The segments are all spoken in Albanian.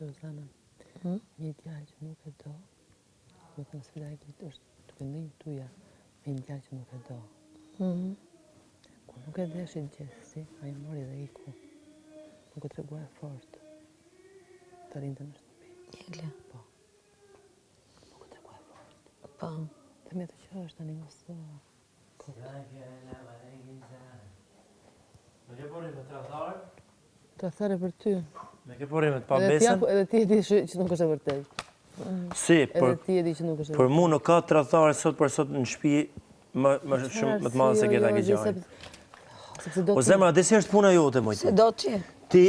Rozana, një djalë që nuk e do, më thënë sfida e kitë është të këndinjë tuja me një djalë që nuk e do. Kur nuk e deshin gjithësi, a i mori dhe iku. Nuk e tregua e fort. Të rinte në shtëpi. Jele. Po. Nuk e tregua e fort. Po. Të me të që është tani mos të... Me ke pori me tradharë? Tradharë për ty. Me ke pori me të pa besën? Edhe ti e di që nuk është e vërtet. Si, Edhe ti e di që nuk është e vërtet. për mu nuk ka tradharë sot për sot në shtëpi më shumë më të madhe se këta ke gjajnë. O zemra, dhe si është puna jote, mojti? Se do që? Ti,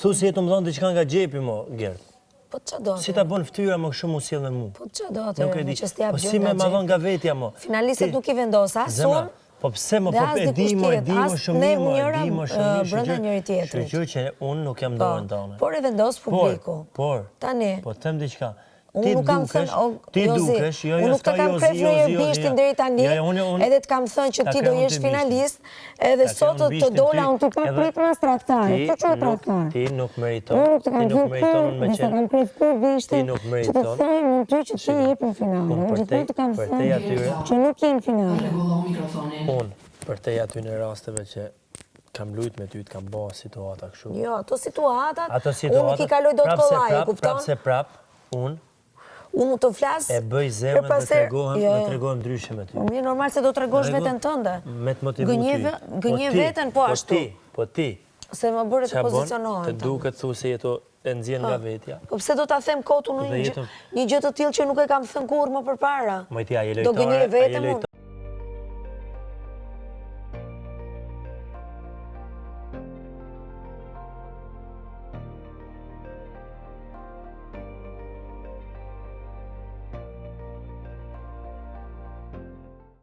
thu si jetu më dhonë diçka nga gjepi, mo, Gert. Po që do të? Si ta bën ftyra më shumë u sjell me mu? Po që do të? Nuk e di. Që s'ti jap Po gjë si me nga ma dhon gjepi? nga vetja, mo? Finalistët nuk i vendosa, Zemra, sun, po pse mo, dhe po as e di dikush mo, e tjetër, di mo as shumë ne mirë, mo, e njëra di mo shumë mirë, brenda njëri tjetrit. shqyr që unë nuk jam dorën tone. Por e vendos publiku. Tani. Po them diçka. Unë nuk kam thënë, unë nuk të kam preferuar bishtin deri tani, edhe të kam thënë që ti do jesh finalist, edhe sot të dola unë të kam prit me tradhtar. Ti nuk meriton, ti nuk meriton unë me qenë. Kam preferuar bishtin, Ti nuk që të meriton. thënë në ty që ti jep në finale. Unë gjithmonë të kam thënë që nuk je në finale. Unë, për te aty në rasteve që kam lujt me ty, të kam bëha situata kështu. Jo, ato situatat, Ato unë nuk i kaloj do të kollaj, kupton? Prap se prap, unë Unë të flasë... e bëj zemrën dhe tregohem ndryshe me ty. Mirë, normal se do të tregosh veten tënde. Me të motivu ty. Gënje veten po ashtu. Po ti. Se më bërë të pozicionohen. Të duket thu se jeto e nxjerr nga vetja. Po pse do ta them kotu në një gjë të tillë që nuk e kam thënë kurrë më përpara? Mojti, a je Do gënjej veten